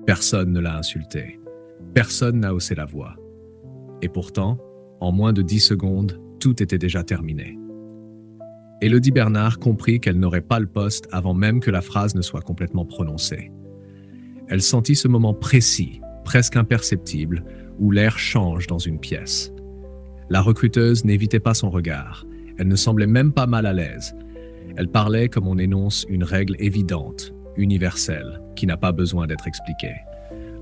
Personne ne l'a insultée. Personne n'a haussé la voix. Et pourtant, en moins de 10 secondes, tout était déjà terminé. Élodie Bernard comprit qu'elle n'aurait pas le poste avant même que la phrase ne soit complètement prononcée. Elle sentit ce moment précis, presque imperceptible, où l'air change dans une pièce. La recruteuse n'évitait pas son regard. Elle ne semblait même pas mal à l'aise. Elle parlait comme on énonce une règle évidente, universelle, qui n'a pas besoin d'être expliquée.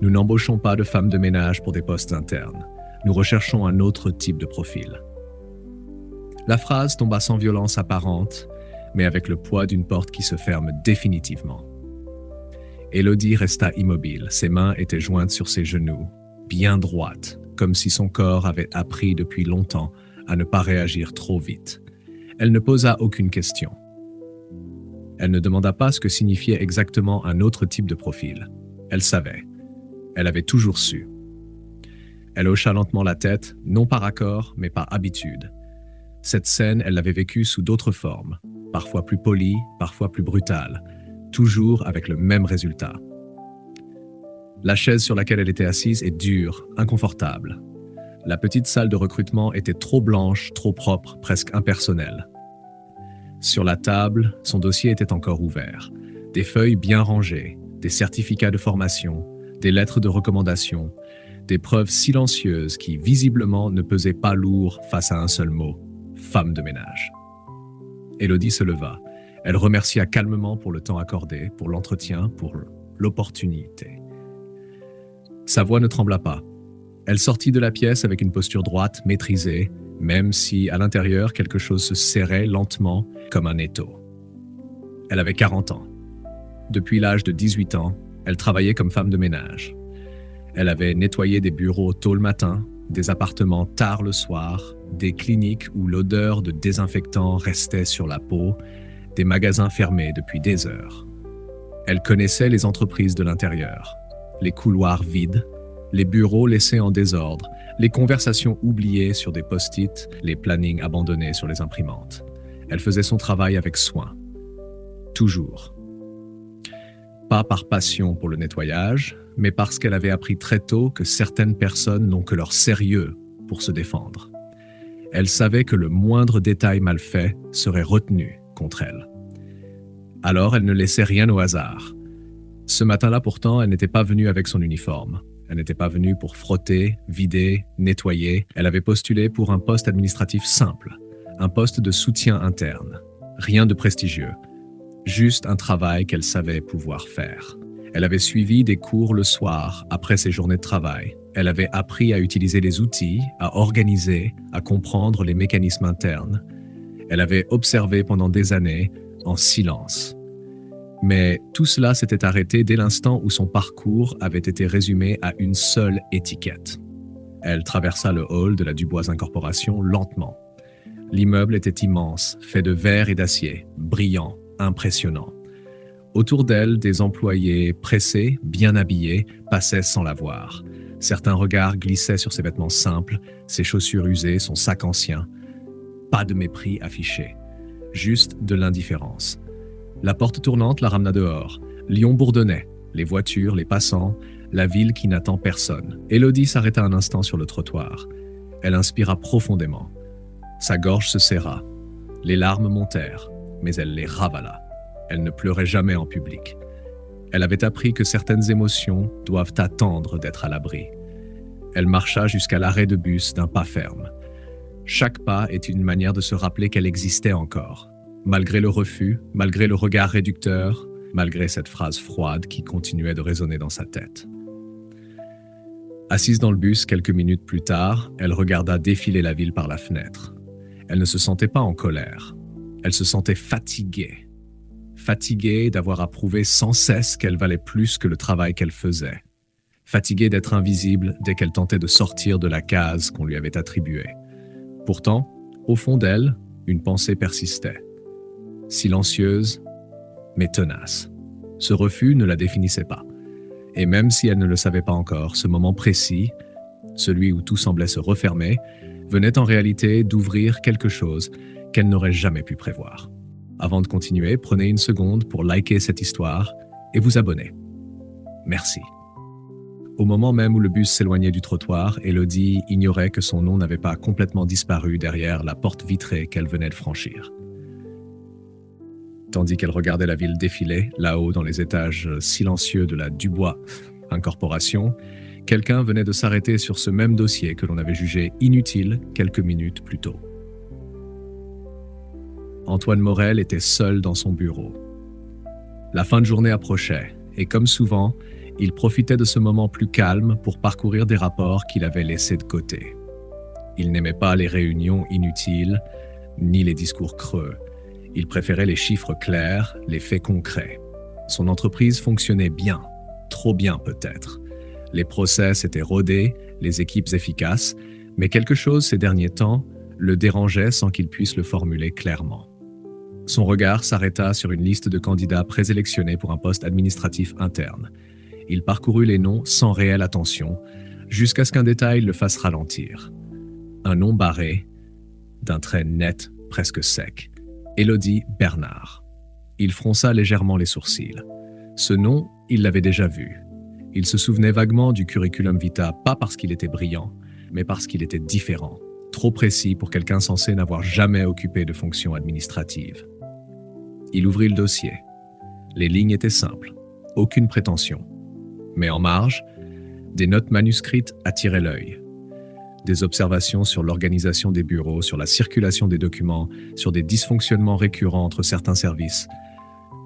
Nous n'embauchons pas de femmes de ménage pour des postes internes. Nous recherchons un autre type de profil. La phrase tomba sans violence apparente, mais avec le poids d'une porte qui se ferme définitivement. Élodie resta immobile, ses mains étaient jointes sur ses genoux, bien droites, comme si son corps avait appris depuis longtemps à ne pas réagir trop vite. Elle ne posa aucune question. Elle ne demanda pas ce que signifiait exactement un autre type de profil. Elle savait. Elle avait toujours su. Elle hocha lentement la tête, non par accord, mais par habitude. Cette scène, elle l'avait vécue sous d'autres formes, parfois plus polies, parfois plus brutales, toujours avec le même résultat. La chaise sur laquelle elle était assise est dure, inconfortable. La petite salle de recrutement était trop blanche, trop propre, presque impersonnelle. Sur la table, son dossier était encore ouvert. Des feuilles bien rangées, des certificats de formation, des lettres de recommandation, des preuves silencieuses qui, visiblement, ne pesaient pas lourd face à un seul mot, femme de ménage. Élodie se leva. Elle remercia calmement pour le temps accordé, pour l'entretien, pour l'opportunité. Sa voix ne trembla pas. Elle sortit de la pièce avec une posture droite, maîtrisée, même si, à l'intérieur, quelque chose se serrait lentement, comme un étau. Elle avait 40 ans. Depuis l'âge de 18 ans, elle travaillait comme femme de ménage. Elle avait nettoyé des bureaux tôt le matin, des appartements tard le soir, des cliniques où l'odeur de désinfectant restait sur la peau, des magasins fermés depuis des heures. Elle connaissait les entreprises de l'intérieur, les couloirs vides, les bureaux laissés en désordre, les conversations oubliées sur des post-it, les plannings abandonnés sur les imprimantes. Elle faisait son travail avec soin. Toujours. Pas par passion pour le nettoyage, mais parce qu'elle avait appris très tôt que certaines personnes n'ont que leur sérieux pour se défendre. Elle savait que le moindre détail mal fait serait retenu contre elle. Alors elle ne laissait rien au hasard. Ce matin-là pourtant, elle n'était pas venue avec son uniforme. Elle n'était pas venue pour frotter, vider, nettoyer. Elle avait postulé pour un poste administratif simple, un poste de soutien interne. Rien de prestigieux, juste un travail qu'elle savait pouvoir faire. Elle avait suivi des cours le soir, après ses journées de travail. Elle avait appris à utiliser les outils, à organiser, à comprendre les mécanismes internes. Elle avait observé pendant des années, en silence. Mais tout cela s'était arrêté dès l'instant où son parcours avait été résumé à une seule étiquette. Elle traversa le hall de la Dubois Incorporation lentement. L'immeuble était immense, fait de verre et d'acier, brillant, impressionnant. Autour d'elle, des employés pressés, bien habillés, passaient sans la voir. Certains regards glissaient sur ses vêtements simples, ses chaussures usées, son sac ancien. Pas de mépris affiché, juste de l'indifférence. La porte tournante la ramena dehors. Lyon bourdonnait, les voitures, les passants, la ville qui n'attend personne. Élodie s'arrêta un instant sur le trottoir. Elle inspira profondément. Sa gorge se serra. Les larmes montèrent, mais elle les ravala. Elle ne pleurait jamais en public. Elle avait appris que certaines émotions doivent attendre d'être à l'abri. Elle marcha jusqu'à l'arrêt de bus d'un pas ferme. Chaque pas est une manière de se rappeler qu'elle existait encore. Malgré le refus, malgré le regard réducteur, malgré cette phrase froide qui continuait de résonner dans sa tête. Assise dans le bus quelques minutes plus tard, elle regarda défiler la ville par la fenêtre. Elle ne se sentait pas en colère. Elle se sentait fatiguée. Fatiguée d'avoir à prouver sans cesse qu'elle valait plus que le travail qu'elle faisait. Fatiguée d'être invisible dès qu'elle tentait de sortir de la case qu'on lui avait attribuée. Pourtant, au fond d'elle, une pensée persistait. Silencieuse, mais tenace. Ce refus ne la définissait pas. Et même si elle ne le savait pas encore, ce moment précis, celui où tout semblait se refermer, venait en réalité d'ouvrir quelque chose qu'elle n'aurait jamais pu prévoir. Avant de continuer, prenez une seconde pour liker cette histoire et vous abonner. Merci. Au moment même où le bus s'éloignait du trottoir, Élodie ignorait que son nom n'avait pas complètement disparu derrière la porte vitrée qu'elle venait de franchir. Tandis qu'elle regardait la ville défiler, là-haut dans les étages silencieux de la Dubois Incorporation, quelqu'un venait de s'arrêter sur ce même dossier que l'on avait jugé inutile quelques minutes plus tôt. Antoine Morel était seul dans son bureau. La fin de journée approchait, et comme souvent, il profitait de ce moment plus calme pour parcourir des rapports qu'il avait laissés de côté. Il n'aimait pas les réunions inutiles, ni les discours creux. Il préférait les chiffres clairs, les faits concrets. Son entreprise fonctionnait bien, trop bien peut-être. Les process étaient rodés, les équipes efficaces, mais quelque chose ces derniers temps le dérangeait sans qu'il puisse le formuler clairement. Son regard s'arrêta sur une liste de candidats présélectionnés pour un poste administratif interne. Il parcourut les noms sans réelle attention, jusqu'à ce qu'un détail le fasse ralentir. Un nom barré, d'un trait net, presque sec. Élodie Bernard. Il fronça légèrement les sourcils. Ce nom, il l'avait déjà vu. Il se souvenait vaguement du curriculum vitae, pas parce qu'il était brillant, mais parce qu'il était différent, trop précis pour quelqu'un censé n'avoir jamais occupé de fonction administrative. Il ouvrit le dossier. Les lignes étaient simples, aucune prétention. Mais en marge, des notes manuscrites attiraient l'œil. Des observations sur l'organisation des bureaux, sur la circulation des documents, sur des dysfonctionnements récurrents entre certains services.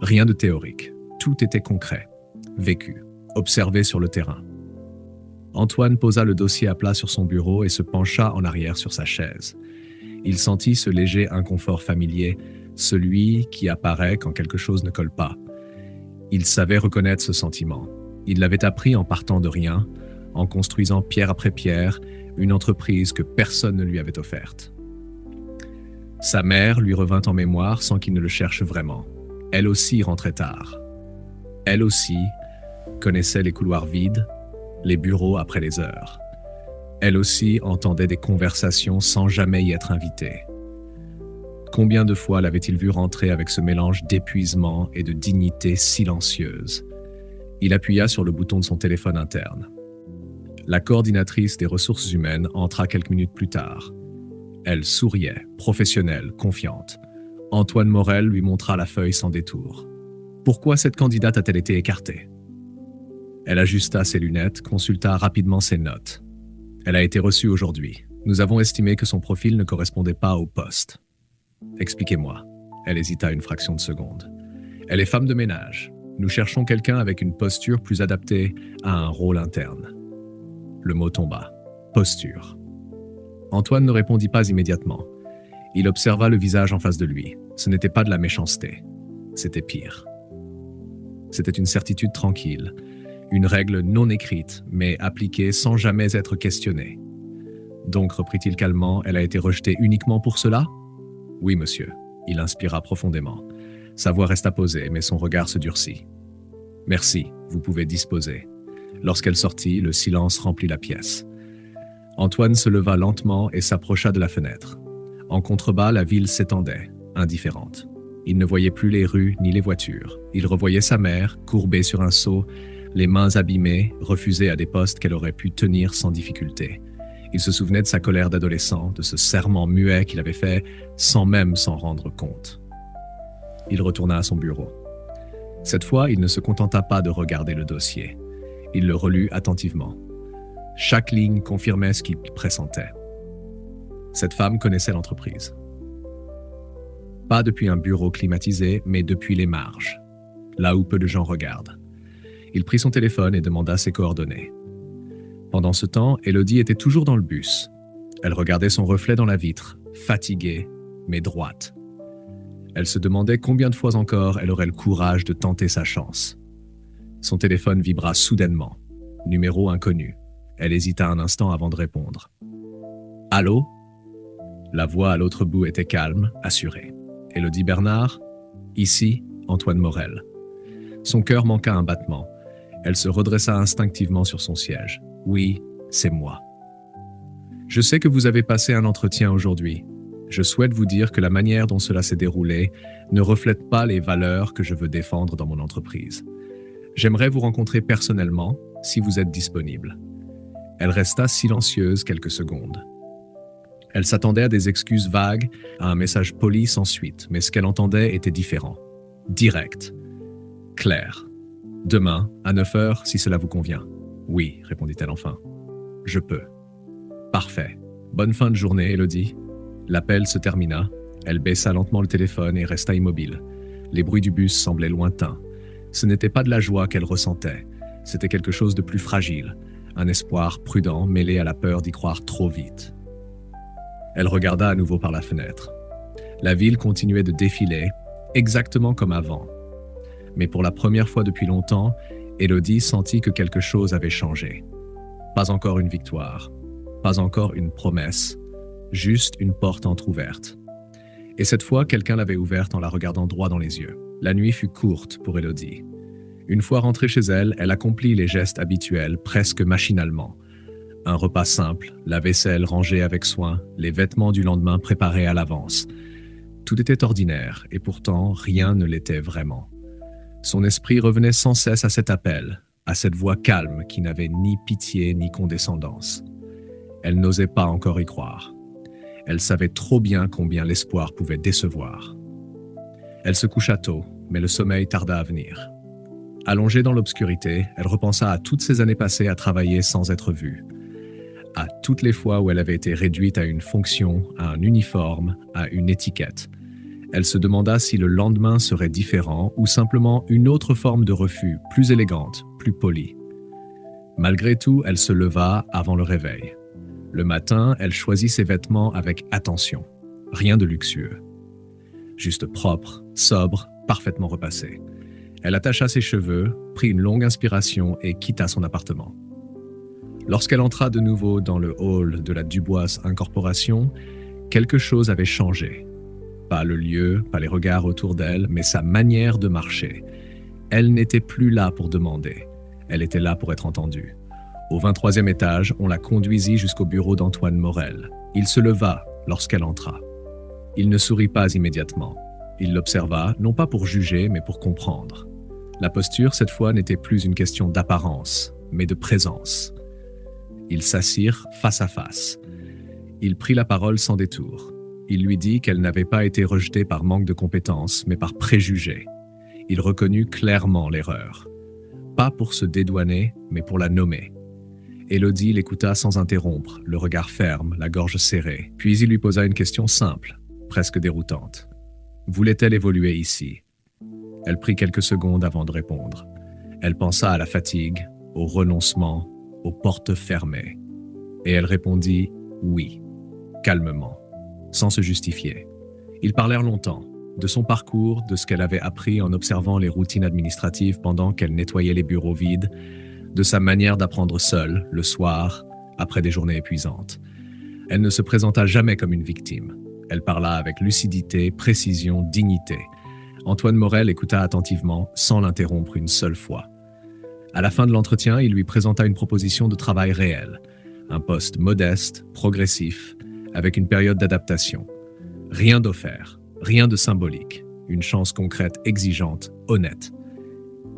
Rien de théorique, tout était concret, vécu, observé sur le terrain. Antoine posa le dossier à plat sur son bureau et se pencha en arrière sur sa chaise. Il sentit ce léger inconfort familier, celui qui apparaît quand quelque chose ne colle pas. Il savait reconnaître ce sentiment. Il l'avait appris en partant de rien, en construisant pierre après pierre une entreprise que personne ne lui avait offerte. Sa mère lui revint en mémoire sans qu'il ne le cherche vraiment. Elle aussi rentrait tard. Elle aussi connaissait les couloirs vides, les bureaux après les heures. Elle aussi entendait des conversations sans jamais y être invitée. Combien de fois l'avait-il vu rentrer avec ce mélange d'épuisement et de dignité silencieuse? Il appuya sur le bouton de son téléphone interne. La coordinatrice des ressources humaines entra quelques minutes plus tard. Elle souriait, professionnelle, confiante. Antoine Morel lui montra la feuille sans détour. Pourquoi cette candidate a-t-elle été écartée? Elle ajusta ses lunettes, consulta rapidement ses notes. Elle a été reçue aujourd'hui. Nous avons estimé que son profil ne correspondait pas au poste. Expliquez-moi. Elle hésita une fraction de seconde. Elle est femme de ménage. Nous cherchons quelqu'un avec une posture plus adaptée à un rôle interne. Le mot tomba. Posture. Antoine ne répondit pas immédiatement. Il observa le visage en face de lui. Ce n'était pas de la méchanceté. C'était pire. C'était une certitude tranquille. Une règle non écrite, mais appliquée sans jamais être questionnée. Donc, reprit-il calmement, elle a été rejetée uniquement pour cela? Oui, monsieur. Il inspira profondément. Sa voix resta posée, mais son regard se durcit. Merci, vous pouvez disposer. Lorsqu'elle sortit, le silence remplit la pièce. Antoine se leva lentement et s'approcha de la fenêtre. En contrebas, la ville s'étendait, indifférente. Il ne voyait plus les rues ni les voitures. Il revoyait sa mère, courbée sur un seau, les mains abîmées, refusée à des postes qu'elle aurait pu tenir sans difficulté. Il se souvenait de sa colère d'adolescent, de ce serment muet qu'il avait fait sans même s'en rendre compte. Il retourna à son bureau. Cette fois, il ne se contenta pas de regarder le dossier. Il le relut attentivement. Chaque ligne confirmait ce qu'il pressentait. Cette femme connaissait l'entreprise. Pas depuis un bureau climatisé, mais depuis les marges, là où peu de gens regardent. Il prit son téléphone et demanda ses coordonnées. Pendant ce temps, Élodie était toujours dans le bus. Elle regardait son reflet dans la vitre, fatiguée, mais droite. Elle se demandait combien de fois encore elle aurait le courage de tenter sa chance. Son téléphone vibra soudainement. Numéro inconnu. Elle hésita un instant avant de répondre. « Allô ?» La voix à l'autre bout était calme, assurée. « Élodie Bernard ?»« Ici, Antoine Morel. » Son cœur manqua un battement. Elle se redressa instinctivement sur son siège. « Oui, c'est moi. » « Je sais que vous avez passé un entretien aujourd'hui. Je souhaite vous dire que la manière dont cela s'est déroulé ne reflète pas les valeurs que je veux défendre dans mon entreprise. J'aimerais vous rencontrer personnellement, si vous êtes disponible. » Elle resta silencieuse quelques secondes. Elle s'attendait à des excuses vagues, à un message poli sans suite, mais ce qu'elle entendait était différent. Direct. Clair. « Demain, à 9 heures, si cela vous convient. »« Oui, » répondit-elle enfin. « Je peux. »« Parfait. Bonne fin de journée, Élodie. » L'appel se termina. Elle baissa lentement le téléphone et resta immobile. Les bruits du bus semblaient lointains. Ce n'était pas de la joie qu'elle ressentait. C'était quelque chose de plus fragile. Un espoir prudent mêlé à la peur d'y croire trop vite. Elle regarda à nouveau par la fenêtre. La ville continuait de défiler, exactement comme avant. Mais pour la première fois depuis longtemps, Élodie sentit que quelque chose avait changé. Pas encore une victoire, pas encore une promesse, juste une porte entr'ouverte. Et cette fois, quelqu'un l'avait ouverte en la regardant droit dans les yeux. La nuit fut courte pour Élodie. Une fois rentrée chez elle, elle accomplit les gestes habituels, presque machinalement. Un repas simple, la vaisselle rangée avec soin, les vêtements du lendemain préparés à l'avance. Tout était ordinaire, et pourtant rien ne l'était vraiment. Son esprit revenait sans cesse à cet appel, à cette voix calme qui n'avait ni pitié ni condescendance. Elle n'osait pas encore y croire. Elle savait trop bien combien l'espoir pouvait décevoir. Elle se coucha tôt, mais le sommeil tarda à venir. Allongée dans l'obscurité, elle repensa à toutes ces années passées à travailler sans être vue, à toutes les fois où elle avait été réduite à une fonction, à un uniforme, à une étiquette. Elle se demanda si le lendemain serait différent ou simplement une autre forme de refus, plus élégante, plus polie. Malgré tout, elle se leva avant le réveil. Le matin, elle choisit ses vêtements avec attention. Rien de luxueux. Juste propre, sobre, parfaitement repassé. Elle attacha ses cheveux, prit une longue inspiration et quitta son appartement. Lorsqu'elle entra de nouveau dans le hall de la Dubois Incorporation, quelque chose avait changé. Pas le lieu, pas les regards autour d'elle, mais sa manière de marcher. Elle n'était plus là pour demander. Elle était là pour être entendue. Au 23e étage, on la conduisit jusqu'au bureau d'Antoine Morel. Il se leva lorsqu'elle entra. Il ne sourit pas immédiatement. Il l'observa, non pas pour juger, mais pour comprendre. La posture, cette fois, n'était plus une question d'apparence, mais de présence. Ils s'assirent face à face. Il prit la parole sans détour. Il lui dit qu'elle n'avait pas été rejetée par manque de compétences, mais par préjugés. Il reconnut clairement l'erreur. Pas pour se dédouaner, mais pour la nommer. Élodie l'écouta sans interrompre, le regard ferme, la gorge serrée. Puis il lui posa une question simple, presque déroutante. Voulait-elle évoluer ici? Elle prit quelques secondes avant de répondre. Elle pensa à la fatigue, au renoncement, aux portes fermées. Et elle répondit « oui », calmement, sans se justifier. Ils parlèrent longtemps, de son parcours, de ce qu'elle avait appris en observant les routines administratives pendant qu'elle nettoyait les bureaux vides, de sa manière d'apprendre seule, le soir, après des journées épuisantes. Elle ne se présenta jamais comme une victime. Elle parla avec lucidité, précision, dignité. Antoine Morel écouta attentivement, sans l'interrompre une seule fois. À la fin de l'entretien, il lui présenta une proposition de travail réelle. Un poste modeste, progressif, avec une période d'adaptation. Rien d'offert, rien de symbolique. Une chance concrète, exigeante, honnête.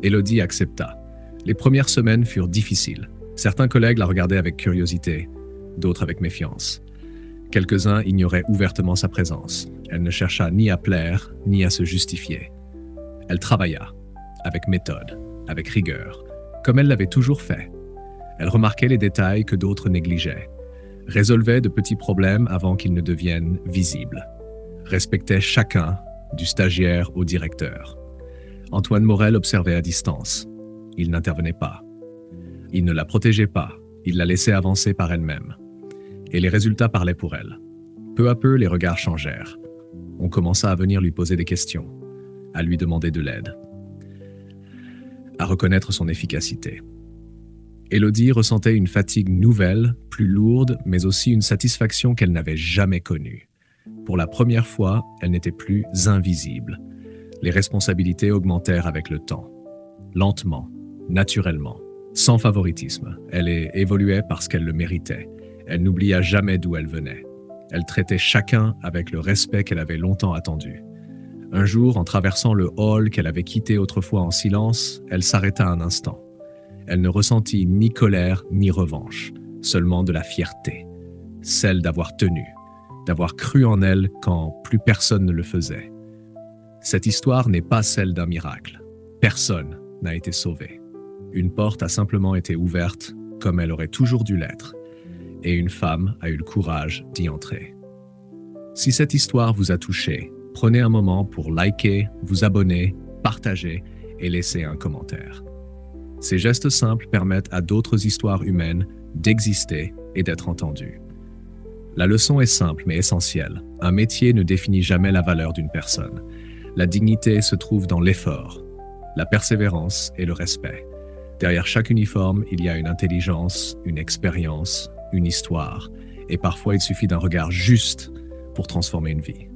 Élodie accepta. Les premières semaines furent difficiles. Certains collègues la regardaient avec curiosité, d'autres avec méfiance. Quelques-uns ignoraient ouvertement sa présence. Elle ne chercha ni à plaire, ni à se justifier. Elle travailla, avec méthode, avec rigueur, comme elle l'avait toujours fait. Elle remarquait les détails que d'autres négligeaient, résolvait de petits problèmes avant qu'ils ne deviennent visibles, respectait chacun, du stagiaire au directeur. Antoine Morel observait à distance. Il n'intervenait pas. Il ne la protégeait pas, il la laissait avancer par elle-même. Et les résultats parlaient pour elle. Peu à peu, les regards changèrent. On commença à venir lui poser des questions, à lui demander de l'aide, à reconnaître son efficacité. Élodie ressentait une fatigue nouvelle, plus lourde, mais aussi une satisfaction qu'elle n'avait jamais connue. Pour la première fois, elle n'était plus invisible. Les responsabilités augmentèrent avec le temps. Lentement, naturellement, sans favoritisme. Elle évoluait parce qu'elle le méritait. Elle n'oublia jamais d'où elle venait. Elle traitait chacun avec le respect qu'elle avait longtemps attendu. Un jour, en traversant le hall qu'elle avait quitté autrefois en silence, elle s'arrêta un instant. Elle ne ressentit ni colère ni revanche, seulement de la fierté, celle d'avoir tenu, d'avoir cru en elle quand plus personne ne le faisait. Cette histoire n'est pas celle d'un miracle. Personne n'a été sauvé. Une porte a simplement été ouverte comme elle aurait toujours dû l'être, et une femme a eu le courage d'y entrer. Si cette histoire vous a touché, prenez un moment pour liker, vous abonner, partager et laisser un commentaire. Ces gestes simples permettent à d'autres histoires humaines d'exister et d'être entendues. La leçon est simple mais essentielle. Un métier ne définit jamais la valeur d'une personne. La dignité se trouve dans l'effort, la persévérance et le respect. Derrière chaque uniforme, il y a une intelligence, une expérience, une histoire. Et parfois, il suffit d'un regard juste pour transformer une vie.